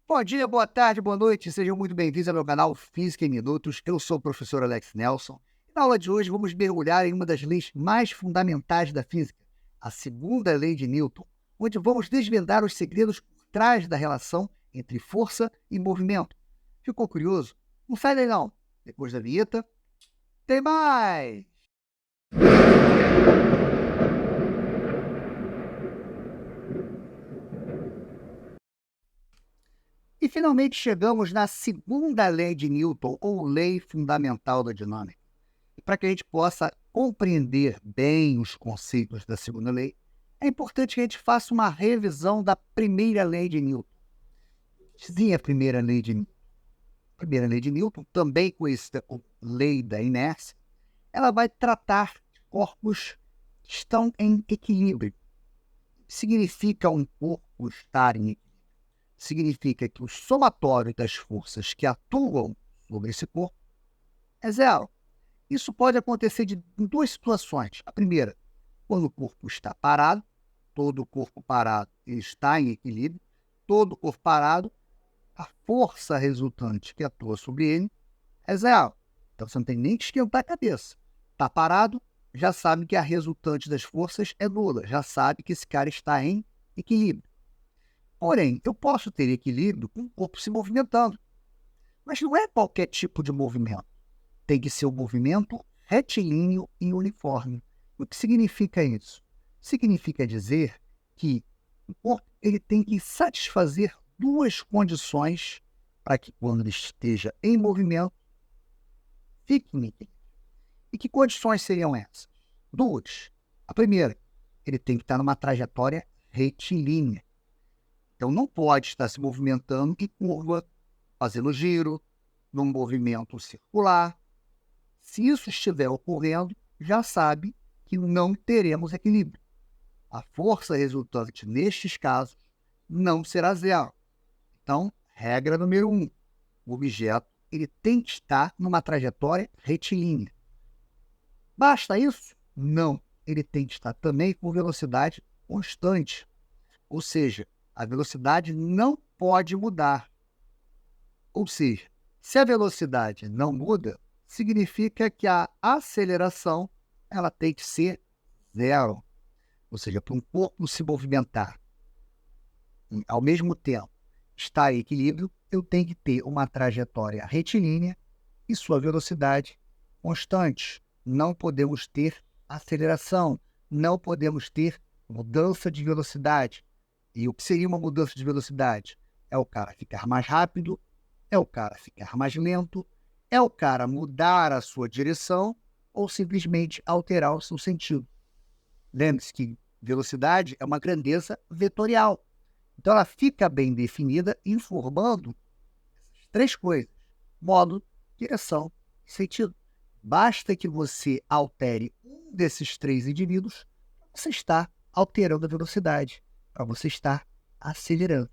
Bom dia, boa tarde, boa noite, sejam muito bem-vindos ao meu canal Física em Minutos. Eu sou o professor Alex Nelson. Na aula de hoje vamos mergulhar em uma das leis mais fundamentais da física, a segunda lei de Newton, onde vamos desvendar os segredos por trás da relação entre força e movimento. Ficou curioso? Não sai daí não. Depois da vinheta, tem mais! E finalmente chegamos na segunda lei de Newton, ou lei fundamental da dinâmica. E para que a gente possa compreender bem os conceitos da segunda lei, é importante que a gente faça uma revisão da primeira lei de Newton. Sim, a primeira lei de Newton. A primeira lei de Newton, também conhecida como lei da inércia, ela vai tratar de corpos que estão em equilíbrio. Significa um corpo estar em equilíbrio? Significa que o somatório das forças que atuam sobre esse corpo é zero. Isso pode acontecer em duas situações. A primeira, quando o corpo está parado, todo o corpo parado está em equilíbrio, todo o corpo parado, a força resultante que atua sobre ele é zero. Então você não tem nem que esquentar a cabeça. Está parado, já sabe que a resultante das forças é nula, já sabe que esse cara está em equilíbrio. Porém, eu posso ter equilíbrio com o corpo se movimentando, mas não é qualquer tipo de movimento. Tem que ser um movimento retilíneo e uniforme. O que significa isso? Significa dizer que o corpo ele tem que satisfazer duas condições para que, quando ele esteja em movimento, fique em equilíbrio. E que condições seriam essas? Duas. A primeira, ele tem que estar numa trajetória retilínea. Então, não pode estar se movimentando em curva, fazendo giro, num movimento circular. Se isso estiver ocorrendo, já sabe que não teremos equilíbrio. A força resultante nestes casos não será zero. Então, regra número 1, o objeto ele tem que estar numa trajetória retilínea. Basta isso? Não. Ele tem que estar também com velocidade constante. Ou seja, a velocidade não pode mudar. Ou seja, se a velocidade não muda, significa que a aceleração ela tem que ser zero. Ou seja, para um corpo se movimentar ao mesmo tempo estar em equilíbrio, eu tenho que ter uma trajetória retilínea e sua velocidade constante. Não podemos ter aceleração, não podemos ter mudança de velocidade. E o que seria uma mudança de velocidade? É o cara ficar mais rápido, é o cara ficar mais lento, é o cara mudar a sua direção ou simplesmente alterar o seu sentido. Lembre-se que velocidade é uma grandeza vetorial. Então ela fica bem definida informando essas três coisas: modo, direção e sentido. Basta que você altere um desses três indivíduos, você está alterando a velocidade, para você estar acelerando.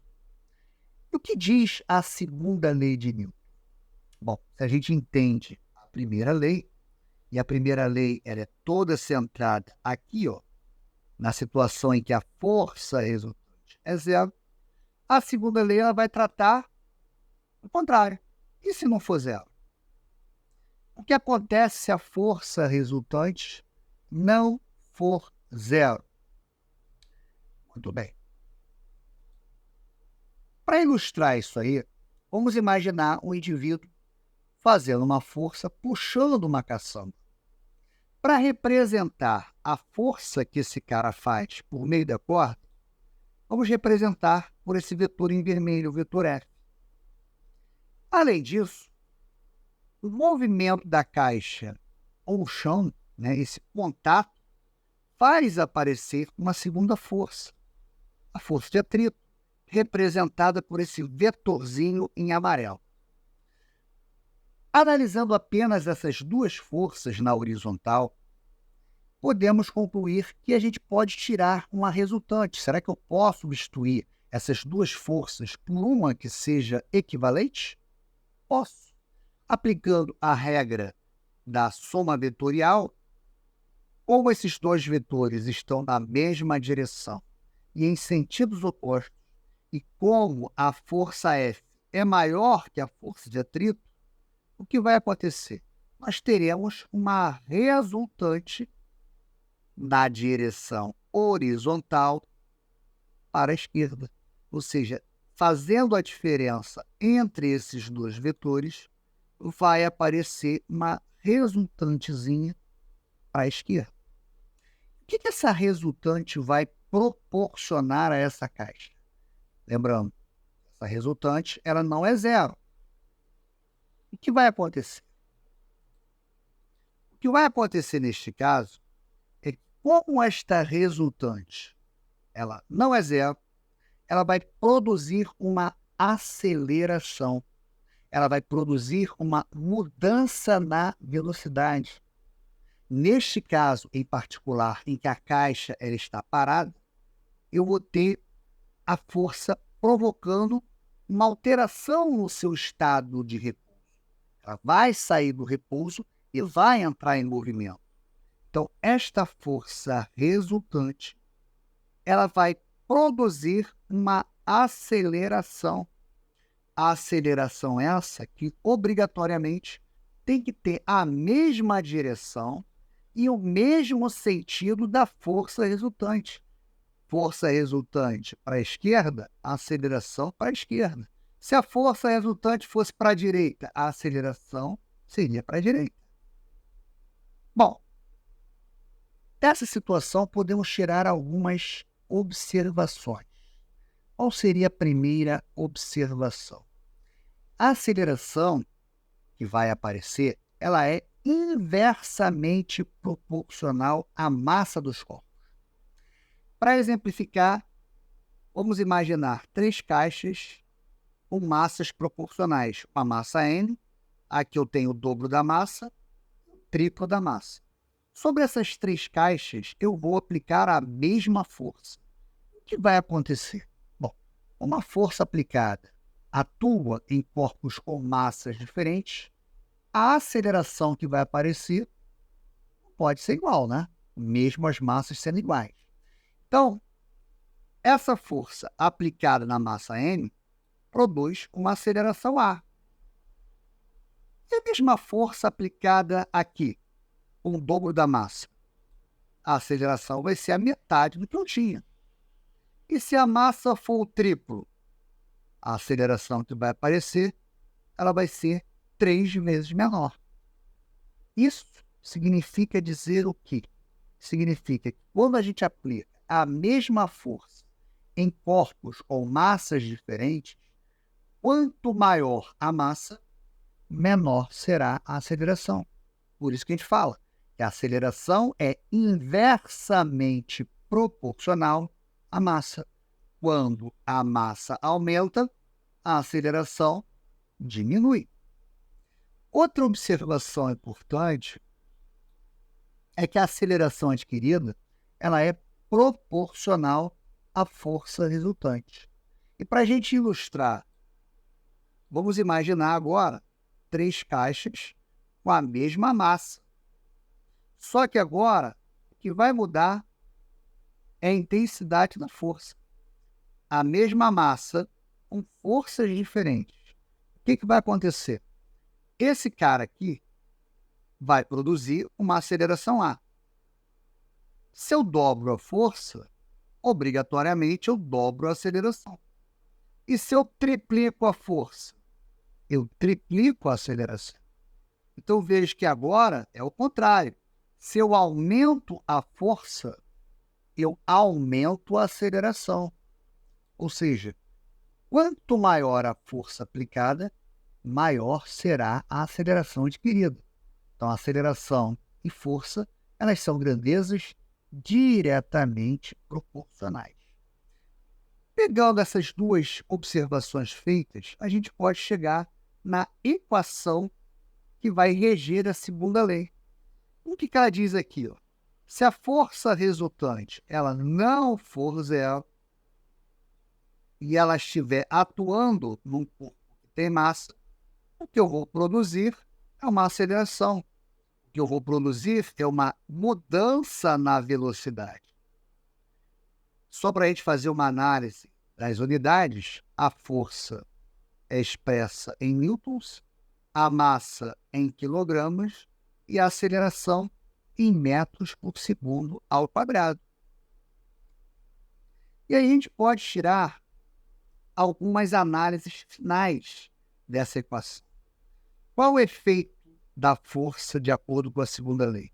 E o que diz a segunda lei de Newton? Bom, se a gente entende a primeira lei, e a primeira lei ela é toda centrada aqui, ó, na situação em que a força resultante é zero, a segunda lei ela vai tratar o contrário. E se não for zero? O que acontece se a força resultante não for zero? Muito bem. Para ilustrar isso aí, vamos imaginar um indivíduo fazendo uma força puxando uma caçamba. Para representar a força que esse cara faz por meio da corda, vamos representar por esse vetor em vermelho, o vetor F. Além disso, o movimento da caixa ou o chão, né, esse contato, faz aparecer uma segunda força, a força de atrito, representada por esse vetorzinho em amarelo. Analisando apenas essas duas forças na horizontal, podemos concluir que a gente pode tirar uma resultante. Será que eu posso substituir essas duas forças por uma que seja equivalente? Posso. Aplicando a regra da soma vetorial, como esses dois vetores estão na mesma direção e em sentidos opostos, e como a força F é maior que a força de atrito, o que vai acontecer? Nós teremos uma resultante na direção horizontal para a esquerda. Ou seja, fazendo a diferença entre esses dois vetores, vai aparecer uma resultantezinha para a esquerda. O que essa resultante vai proporcionar a essa caixa? Lembrando, essa resultante ela não é zero. O que vai acontecer? O que vai acontecer neste caso é que, como esta resultante ela não é zero, ela vai produzir uma aceleração. Ela vai produzir uma mudança na velocidade. Neste caso, em particular, em que a caixa ela está parada, eu vou ter a força provocando uma alteração no seu estado de repouso. Ela vai sair do repouso e vai entrar em movimento. Então, esta força resultante, ela vai produzir uma aceleração. A aceleração essa que, obrigatoriamente, tem que ter a mesma direção e o mesmo sentido da força resultante. Força resultante para a esquerda, a aceleração para a esquerda. Se a força resultante fosse para a direita, a aceleração seria para a direita. Bom, dessa situação podemos tirar algumas observações. Qual seria a primeira observação? A aceleração que vai aparecer, ela é inversamente proporcional à massa dos corpos. Para exemplificar, vamos imaginar 3 caixas com massas proporcionais. Uma massa N, aqui eu tenho o dobro da massa, o triplo da massa. Sobre essas 3 caixas, eu vou aplicar a mesma força. O que vai acontecer? Bom, uma força aplicada atua em corpos com massas diferentes, a aceleração que vai aparecer pode ser igual, né? Mesmo as massas sendo iguais. Então, essa força aplicada na massa M produz uma aceleração A. E a mesma força aplicada aqui, com o dobro da massa, a aceleração vai ser a metade do que eu tinha. E se a massa for o triplo, a aceleração que vai aparecer, ela vai ser 3 vezes menor. Isso significa dizer o quê? Significa que quando a gente aplica a mesma força em corpos ou massas diferentes, quanto maior a massa, menor será a aceleração. Por isso que a gente fala que a aceleração é inversamente proporcional à massa. Quando a massa aumenta, a aceleração diminui. Outra observação importante é que a aceleração adquirida ela é proporcional à força resultante. E para a gente ilustrar, vamos imaginar agora 3 caixas com a mesma massa. Só que agora, o que vai mudar é a intensidade da força. A mesma massa com forças diferentes. O que vai acontecer? Esse cara aqui vai produzir uma aceleração A. Se eu dobro a força, obrigatoriamente eu dobro a aceleração. E se eu triplico a força, eu triplico a aceleração. Então vejo que agora é o contrário. Se eu aumento a força, eu aumento a aceleração. Ou seja, quanto maior a força aplicada, maior será a aceleração adquirida. Então, aceleração e força, elas são grandezas diretamente proporcionais. Pegando essas duas observações feitas, a gente pode chegar na equação que vai reger a segunda lei. O que ela diz aqui? Ó? Se a força resultante ela não for zero e ela estiver atuando num corpo que tem massa, o que eu vou produzir é uma aceleração. O que eu vou produzir é uma mudança na velocidade. Só para a gente fazer uma análise das unidades, a força é expressa em newtons, a massa em quilogramas e a aceleração em metros por segundo ao quadrado. E aí a gente pode tirar algumas análises finais dessa equação. Qual o efeito da força de acordo com a segunda lei?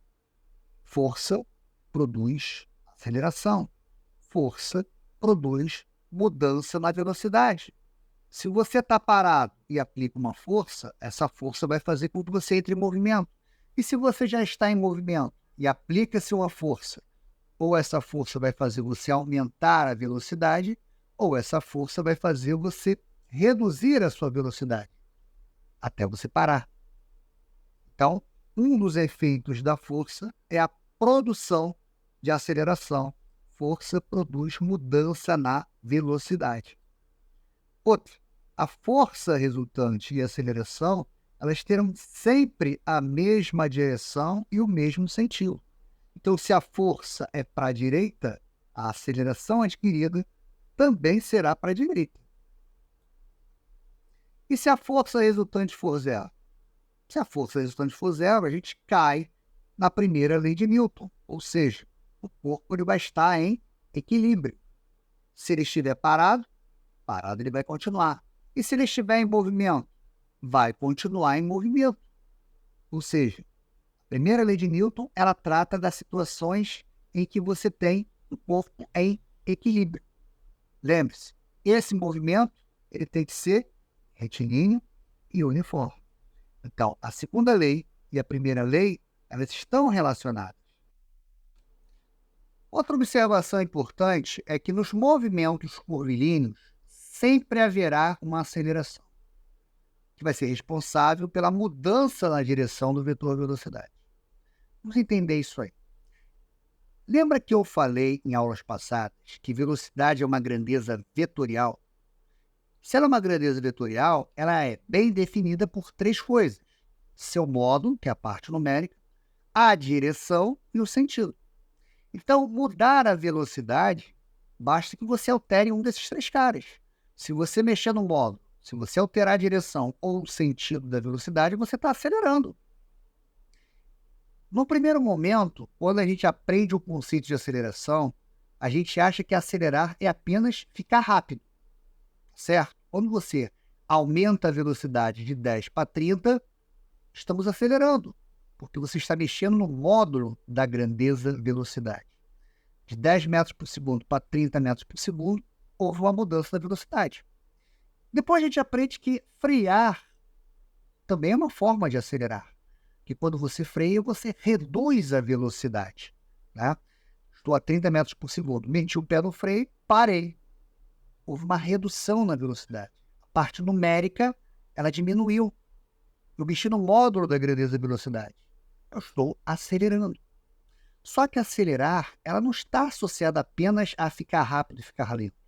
Força produz aceleração. Força produz mudança na velocidade. Se você está parado e aplica uma força, essa força vai fazer com que você entre em movimento. E se você já está em movimento e aplica-se uma força, ou essa força vai fazer você aumentar a velocidade, ou essa força vai fazer você reduzir a sua velocidade, até você parar. Então, um dos efeitos da força é a produção de aceleração. Força produz mudança na velocidade. Outra, a força resultante e a aceleração, elas terão sempre a mesma direção e o mesmo sentido. Então, se a força é para a direita, a aceleração adquirida também será para a direita. E se a força resultante for zero? Se a força resultante for zero, a gente cai na primeira lei de Newton, ou seja, o corpo ele vai estar em equilíbrio. Se ele estiver parado, ele vai continuar. E se ele estiver em movimento, vai continuar em movimento. Ou seja, a primeira lei de Newton, ela trata das situações em que você tem o corpo em equilíbrio. Lembre-se, esse movimento ele tem que ser retilíneo e uniforme. Então, a segunda lei e a primeira lei, elas estão relacionadas. Outra observação importante é que nos movimentos curvilíneos sempre haverá uma aceleração, que vai ser responsável pela mudança na direção do vetor velocidade. Vamos entender isso aí. Lembra que eu falei em aulas passadas que velocidade é uma grandeza vetorial? Se ela é uma grandeza vetorial, ela é bem definida por três coisas: seu módulo, que é a parte numérica, a direção e o sentido. Então, mudar a velocidade, basta que você altere um desses três caras. Se você mexer no módulo, se você alterar a direção ou o sentido da velocidade, você está acelerando. No primeiro momento, quando a gente aprende o conceito de aceleração, a gente acha que acelerar é apenas ficar rápido, certo? Quando você aumenta a velocidade de 10 para 30, estamos acelerando, porque você está mexendo no módulo da grandeza velocidade. De 10 metros por segundo para 30 metros por segundo, houve uma mudança da velocidade. Depois a gente aprende que frear também é uma forma de acelerar, que quando você freia, você reduz a velocidade. Né? Estou a 30 metros por segundo, meti o pé no freio, parei. Houve uma redução na velocidade. A parte numérica, ela diminuiu. Eu mexi no módulo da grandeza da velocidade. Eu estou acelerando. Só que acelerar, ela não está associada apenas a ficar rápido e ficar lento.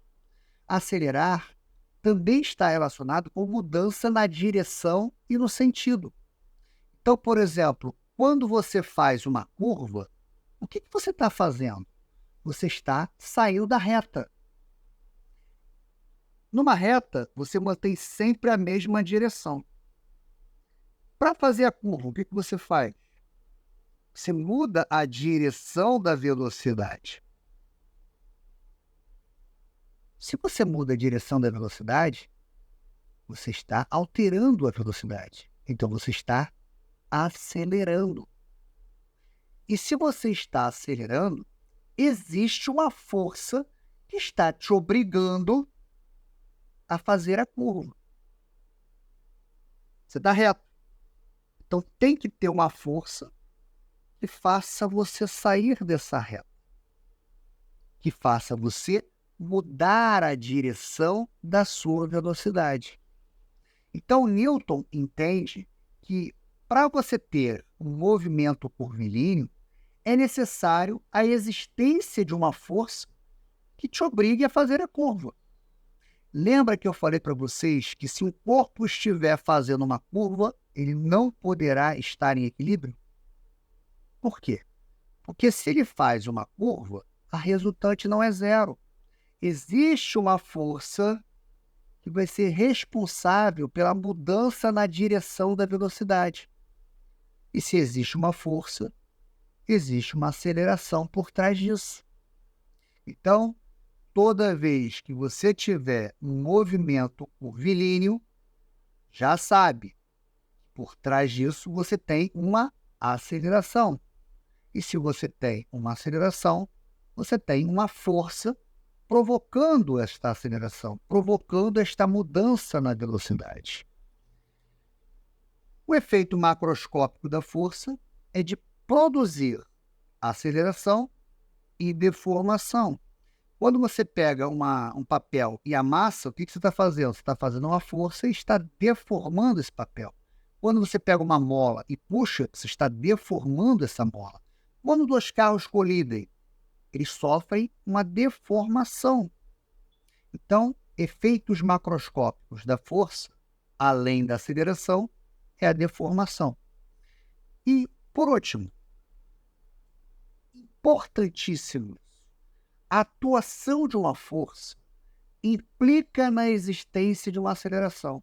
Acelerar também está relacionado com mudança na direção e no sentido. Então, por exemplo, quando você faz uma curva, o que você está fazendo? Você está saindo da reta. Numa reta, você mantém sempre a mesma direção. Para fazer a curva, o que você faz? Você muda a direção da velocidade. Se você muda a direção da velocidade, você está alterando a velocidade. Então, você está acelerando. E se você está acelerando, existe uma força que está te obrigando a fazer a curva. Você está reto. Então, tem que ter uma força que faça você sair dessa reta, que faça você mudar a direção da sua velocidade. Então, Newton entende que para você ter um movimento curvilíneo, é necessário a existência de uma força que te obrigue a fazer a curva. Lembra que eu falei para vocês que se um corpo estiver fazendo uma curva, ele não poderá estar em equilíbrio? Por quê? Porque se ele faz uma curva, a resultante não é zero. existe uma força que vai ser responsável pela mudança na direção da velocidade. E se existe uma força, existe uma aceleração por trás disso. Então, toda vez que você tiver um movimento curvilíneo, já sabe, por trás disso você tem uma aceleração. E se você tem uma aceleração, você tem uma força provocando esta aceleração, provocando esta mudança na velocidade. O efeito macroscópico da força é de produzir aceleração e deformação. Quando você pega um papel e amassa, o que você está fazendo? Você está fazendo uma força e está deformando esse papel. Quando você pega uma mola e puxa, você está deformando essa mola. Quando dois carros colidem, eles sofrem uma deformação. Então, efeitos macroscópicos da força, além da aceleração, é a deformação. E, por último, importantíssimo, a atuação de uma força implica na existência de uma aceleração.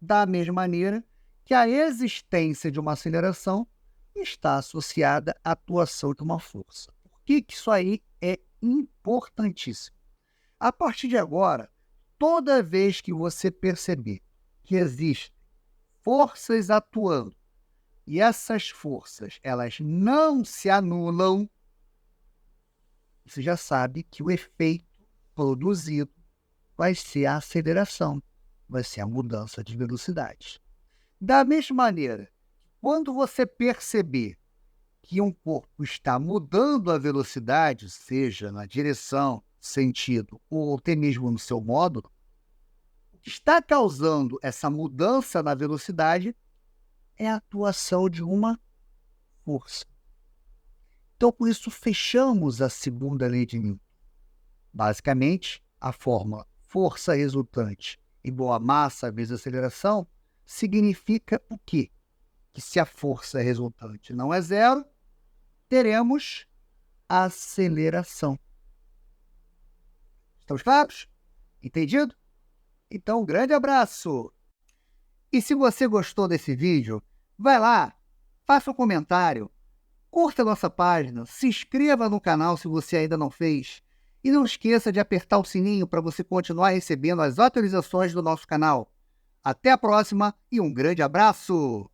Da mesma maneira que a existência de uma aceleração está associada à atuação de uma força. Por que isso aí é importantíssimo? A partir de agora, toda vez que você perceber que existem forças atuando e essas forças elas não se anulam, você já sabe que o efeito produzido vai ser a aceleração, vai ser a mudança de velocidade. Da mesma maneira, quando você perceber que um corpo está mudando a velocidade, seja na direção, sentido ou até mesmo no seu módulo, o que está causando essa mudança na velocidade é a atuação de uma força. Então, com isso, fechamos a segunda lei de Newton. Basicamente, a fórmula força resultante igual a massa vezes aceleração significa o quê? Que se a força resultante não é zero, teremos aceleração. Estamos claros? Entendido? Então, um grande abraço! E se você gostou desse vídeo, vai lá, faça um comentário, curta a nossa página, se inscreva no canal se você ainda não fez e não esqueça de apertar o sininho para você continuar recebendo as atualizações do nosso canal. Até a próxima e um grande abraço!